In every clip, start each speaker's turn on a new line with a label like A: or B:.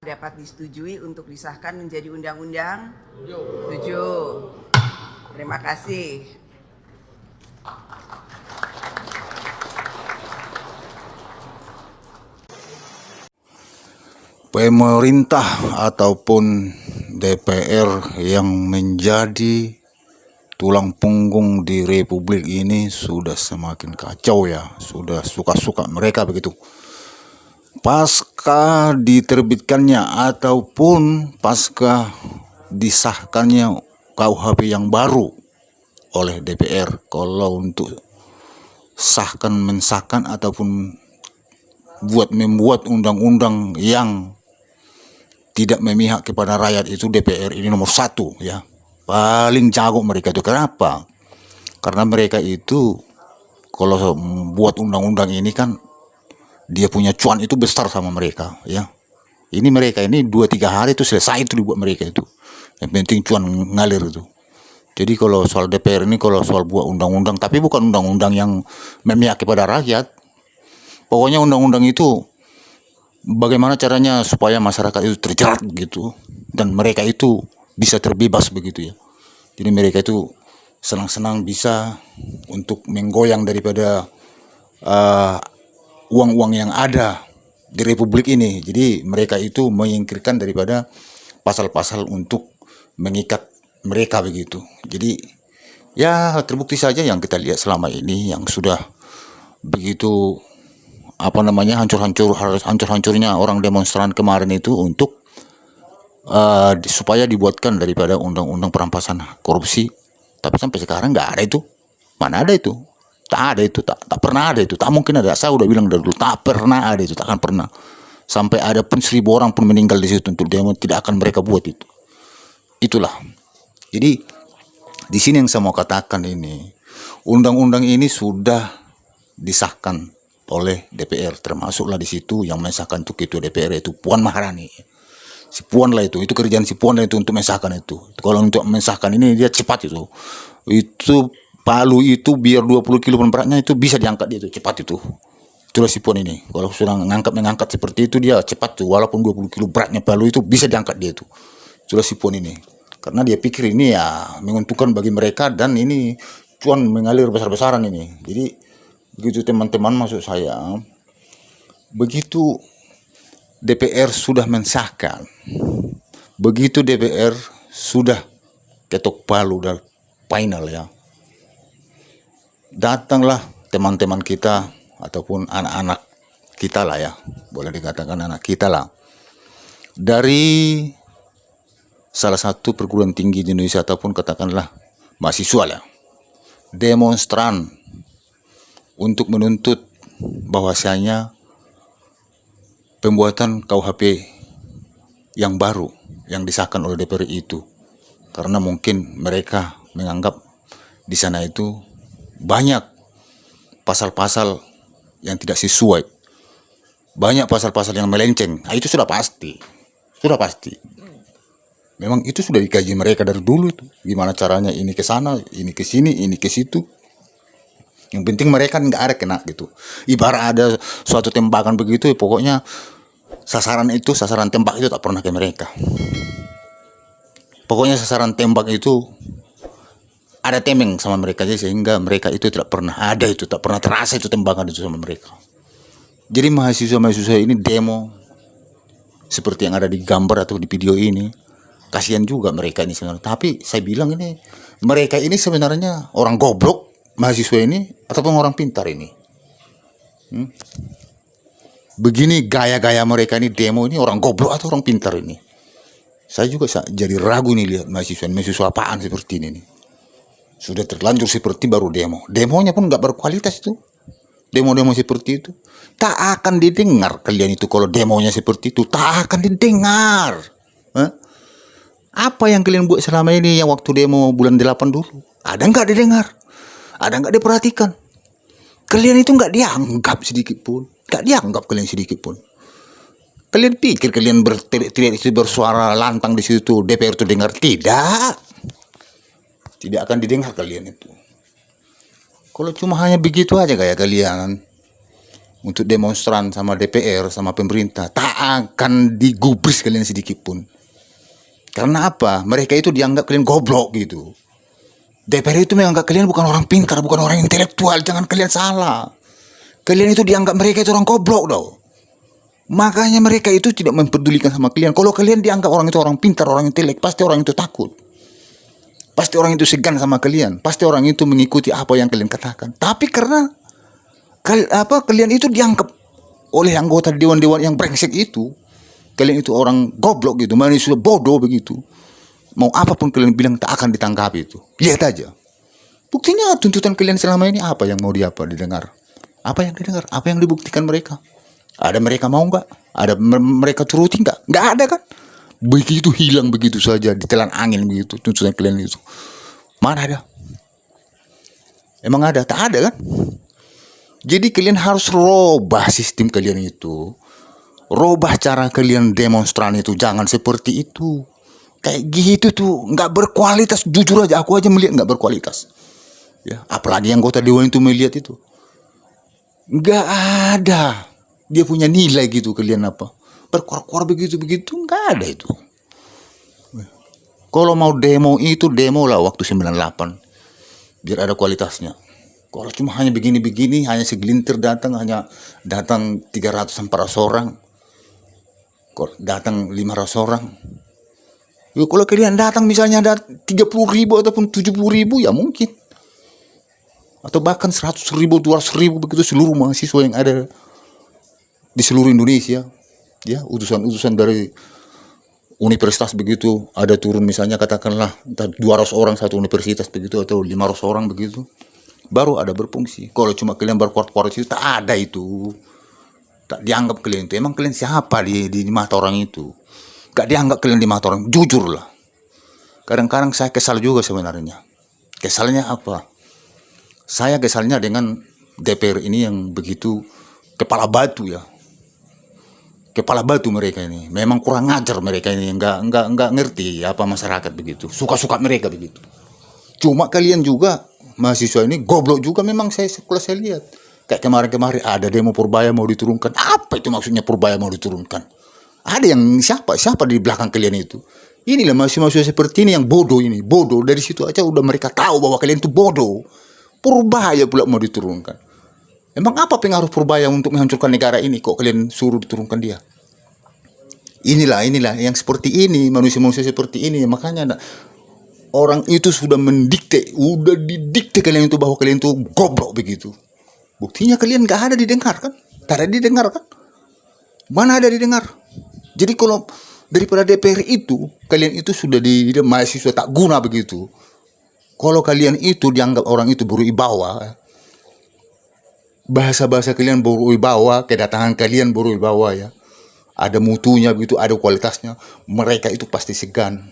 A: dapat disetujui untuk disahkan menjadi undang-undang? Setuju. Terima kasih.
B: Pemerintah ataupun DPR yang menjadi tulang punggung di Republik ini sudah semakin kacau ya, sudah suka-suka mereka begitu. Pasca diterbitkannya ataupun pasca disahkannya KUHP yang baru oleh DPR, kalau untuk mensahkan ataupun membuat undang-undang yang tidak memihak kepada rakyat, itu DPR ini nomor satu ya, paling jago mereka itu. Kenapa? Karena mereka itu kalau buat undang-undang ini kan dia punya cuan itu besar sama mereka ya. Ini mereka ini 2-3 hari itu selesai itu dibuat mereka itu, yang penting cuan ngalir itu. Jadi kalau soal DPR ini, kalau soal buat undang-undang, tapi bukan undang-undang yang memihak kepada rakyat, pokoknya undang-undang itu bagaimana caranya supaya masyarakat itu terjerat gitu, dan mereka itu bisa terbebas begitu ya. Jadi mereka itu senang-senang bisa untuk menggoyang daripada uang-uang yang ada di Republik ini. Jadi mereka itu menyingkirkan daripada pasal-pasal untuk mengikat mereka begitu. Jadi ya terbukti saja yang kita lihat selama ini, yang sudah begitu hancur-hancurnya orang demonstran kemarin itu untuk supaya dibuatkan daripada undang-undang perampasan korupsi. Tapi sampai sekarang nggak ada itu. Mana ada itu? Tak ada itu, tak pernah ada itu, tak mungkin ada. Saya udah bilang dari dulu, tak pernah ada itu, tak akan pernah. Sampai ada pun 1.000 orang pun meninggal di situ untuk demo, tidak akan mereka buat itu. Itulah. Jadi di sini yang saya mau katakan ini, undang-undang ini sudah disahkan oleh DPR, termasuklah di situ yang mensahkan itu ketua DPR itu Puan Maharani. Si Puan lah itu kerjaan si Puan lah itu untuk mensahkan itu. Kalau untuk mensahkan ini dia cepat itu. Itu palu itu biar 20 kilo beratnya itu bisa diangkat dia itu cepat itu. Itulah si Puan ini. Kalau sudah mengangkat seperti itu dia cepat tuh, walaupun 20 kilo beratnya palu itu bisa diangkat dia itu. Itulah si Puan ini. Karena dia pikir ini ya menguntungkan bagi mereka, dan ini cuan mengalir besar-besaran ini. Jadi begitu teman-teman, maksud saya, begitu DPR sudah mensahkan, begitu DPR sudah ketok palu dan final ya, datanglah teman-teman kita ataupun anak-anak kita lah ya, boleh dikatakan anak kita lah, dari salah satu perguruan tinggi di Indonesia ataupun katakanlah mahasiswa lah, demonstran untuk menuntut bahwasanya pembuatan KUHP yang baru yang disahkan oleh DPR itu, karena mungkin mereka menganggap di sana itu banyak pasal-pasal yang tidak sesuai, banyak pasal-pasal yang melenceng. Nah, itu sudah pasti, memang itu sudah dikaji mereka dari dulu itu, gimana caranya ini ke sana, ini ke sini, ini ke situ. Yang penting mereka nggak ada kena gitu. Ibarat ada suatu tembakan begitu, pokoknya sasaran tembak itu tak pernah ke mereka. Pokoknya sasaran tembak itu ada temeng sama mereka aja, sehingga mereka itu tidak pernah ada itu, tak pernah terasa itu tembakan itu sama mereka. Jadi mahasiswa ini demo seperti yang ada di gambar atau di video ini, kasihan juga mereka ini sebenarnya. Tapi saya bilang ini, mereka ini sebenarnya orang goblok, mahasiswa ini, ataupun orang pintar ini. Begini gaya-gaya mereka ini demo ini, orang goblok atau orang pintar ini. Saya juga jadi ragu nih lihat mahasiswa apaan seperti ini nih. Sudah terlanjur seperti baru demo. Demonya pun nggak berkualitas itu. Demo-demo seperti itu tak akan didengar kalian itu. Kalau demonya seperti itu tak akan didengar. Apa yang kalian buat selama ini, yang waktu demo bulan 8 dulu, ada nggak didengar? Ada nggak diperhatikan? Kalian itu nggak dianggap sedikit pun. Nggak dianggap kalian sedikit pun. Kalian pikir kalian berteriak itu, bersuara lantang di situ, DPR itu dengar? Tidak. Tidak akan didengar kalian itu. Kalau cuma hanya begitu aja kayak kalian, untuk demonstran sama DPR sama pemerintah, tak akan digubris kalian sedikit pun. Karena apa? Mereka itu dianggap kalian goblok gitu. DPR itu menganggap kalian bukan orang pintar, bukan orang intelektual. Jangan kalian salah. Kalian itu dianggap mereka itu orang goblok tau. Makanya mereka itu tidak mempedulikan sama kalian. Kalau kalian dianggap orang itu orang pintar, orang intelek, pasti orang itu takut. Pasti orang itu segan sama kalian. Pasti orang itu mengikuti apa yang kalian katakan. Tapi karena kalian itu dianggap oleh anggota dewan-dewan yang brengsek itu, kalian itu orang goblok gitu, manusia bodoh begitu. Mau apapun kalian bilang tak akan ditanggapi itu. Lihat aja. Buktinya tuntutan kalian selama ini apa yang mau didengar? Apa yang didengar? Apa yang dibuktikan mereka? Ada mereka mau nggak? Ada mereka turuti nggak? Nggak ada kan? Begitu hilang begitu saja, ditelan angin begitu tuntutan kalian itu. Mana ada? Emang ada? Tak ada kan? Jadi kalian harus robah sistem kalian itu. Robah cara kalian demonstran itu. Jangan seperti itu. Kayak gitu tuh nggak berkualitas. Jujur aja aku aja melihat nggak berkualitas. Ya, apalagi yang anggota dewan itu melihat itu. Nggak ada. Dia punya nilai gitu kalian apa. Berkuar-kuar begitu-begitu nggak ada itu. Kalau mau demo itu demo lah waktu 98. Biar ada kualitasnya. Kalau cuma hanya begini-begini, hanya segelintir datang, hanya datang 300-400 orang. Datang 500 orang. Yo, kalau kalian datang misalnya ada 30.000 ataupun 70.000 ya mungkin. Atau bahkan 100.000, 200.000 begitu seluruh mahasiswa yang ada di seluruh Indonesia. Ya, utusan-utusan dari universitas begitu ada turun misalnya katakanlah 200 orang satu universitas begitu atau 500 orang begitu. Baru ada berfungsi. Kalau cuma kalian berkuar-kuar itu tak ada itu. Tak dianggap kalian itu. Emang kalian siapa di mata orang itu? Gak dianggap kalian di mata orang. Jujur lah. Kadang-kadang saya kesal juga sebenarnya. Kesalnya apa? Saya kesalnya dengan DPR ini yang begitu kepala batu ya. Kepala batu mereka ini. Memang kurang ngajar mereka ini. Nggak ngerti apa masyarakat begitu. Suka-suka mereka begitu. Cuma kalian juga mahasiswa ini goblok juga memang saya lihat. Kayak kemarin-kemarin ada demo Purbaya mau diturunkan. Apa itu maksudnya Purbaya mau diturunkan? Ada yang siapa di belakang kalian itu? Inilah mahasiswa seperti ini yang bodoh ini. Bodoh. Dari situ aja udah mereka tahu bahwa kalian itu bodoh. Purbaya pula mau diturunkan. Emang apa pengaruh Purbaya untuk menghancurkan negara ini? Kok kalian suruh diturunkan dia? Inilah yang seperti ini. Manusia-manusia seperti ini. Makanya orang itu sudah mendikte. Udah didikte kalian itu bahwa kalian itu goblok begitu. Buktinya kalian gak ada didengar kan? Tak ada didengar kan? Mana ada didengar? Jadi kalau daripada DPR itu, kalian itu sudah di mahasiswa tak guna begitu. Kalau kalian itu dianggap orang itu berwibawa, bahasa-bahasa kalian berwibawa, kedatangan kalian berwibawa ya. Ada mutunya begitu, ada kualitasnya. Mereka itu pasti segan.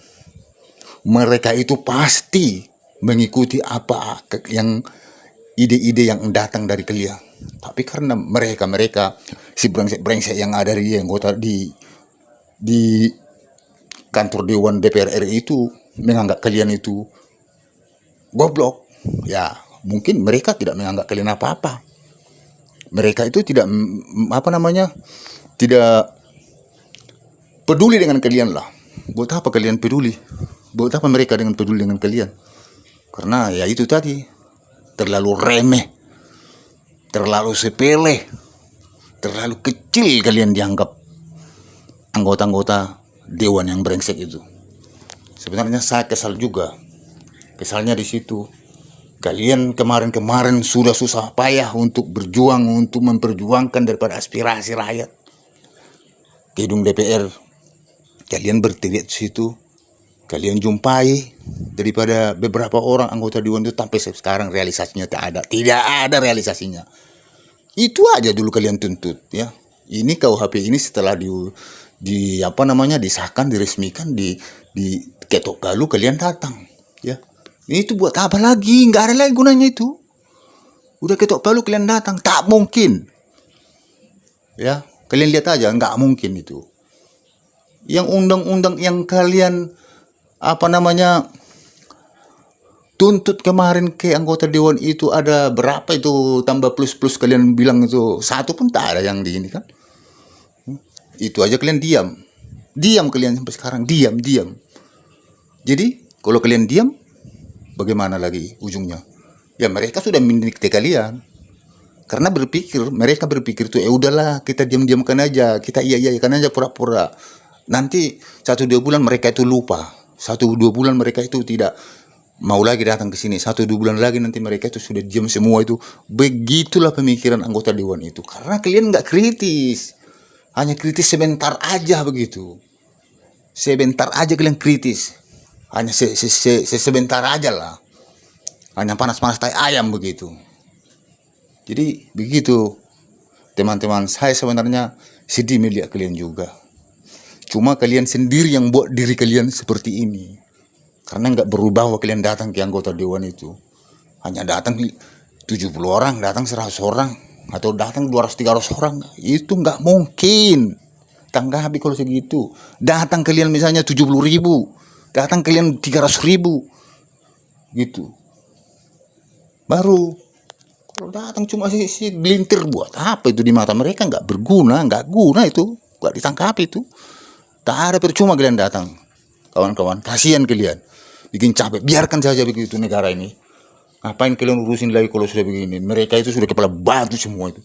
B: Mereka itu pasti mengikuti apa yang ide-ide yang datang dari kalian. Tapi karena mereka si brengsek yang ada di anggota di kantor Dewan DPR RI itu menganggap kalian itu goblok. Ya, mungkin mereka tidak menganggap kalian apa-apa. Mereka itu tidak tidak peduli dengan kalian lah. Buat apa kalian peduli? Buat apa mereka peduli dengan kalian? Karena ya itu tadi, terlalu remeh, terlalu sepele, terlalu kecil kalian dianggap anggota-anggota dewan yang brengsek itu. Sebenarnya saya kesal juga. Kesalnya di situ. Kalian kemarin-kemarin sudah susah payah untuk berjuang, untuk memperjuangkan daripada aspirasi rakyat. Ke gedung DPR. Kalian berteriak di situ. Kalian jumpai daripada beberapa orang anggota dewan itu sampai sekarang realisasinya tak ada. Tidak ada realisasinya. Itu aja dulu kalian tuntut ya. Ini KUHP ini setelah disahkan, diresmikan, di ketok palu kalian datang ya. Itu buat apa lagi? Nggak ada lagi gunanya itu. Udah ketok palu kalian datang, tak mungkin. Ya, kalian lihat aja, nggak mungkin itu. Yang undang-undang yang kalian tuntut kemarin ke anggota dewan itu ada berapa itu tambah plus kalian bilang itu satu pun tak ada yang di ini kan. Itu aja kalian diam kalian sampai sekarang diam. Jadi kalau kalian diam bagaimana lagi ujungnya? Ya mereka sudah mendikte kalian karena mereka berpikir tuh udahlah kita diamkan aja, kita iya-iyakan aja pura-pura. Nanti 1-2 bulan mereka itu lupa, 1-2 bulan mereka itu tidak mau lagi datang ke sini, 1-2 bulan lagi nanti mereka itu sudah diam semua itu. Begitulah pemikiran anggota dewan itu. Karena kalian nggak kritis, hanya kritis sebentar aja begitu. Sebentar aja kalian kritis, hanya sebentar aja lah, hanya panas-panas tai ayam begitu. Jadi begitu teman-teman, saya sebenarnya sedih melihat kalian juga. Cuma kalian sendiri yang buat diri kalian seperti ini. Karena nggak berubah bahwa kalian datang ke anggota dewan itu. Hanya datang 70 orang, datang 100 orang, atau datang 200-300 orang. Itu nggak mungkin. Tanggapi kalau segitu. Datang kalian misalnya 70.000, datang kalian 300.000. Gitu. Baru. Kalau datang cuma si gelintir buat apa itu di mata mereka nggak berguna, nggak guna itu. Nggak ditangkapi itu. Tak ada percuma kalian datang. Kawan-kawan, kasihan kalian. Bikin capek, biarkan saja begitu negara ini. Ngapain kalian urusin lagi kalau sudah begini? Mereka itu sudah kepala batu semua itu.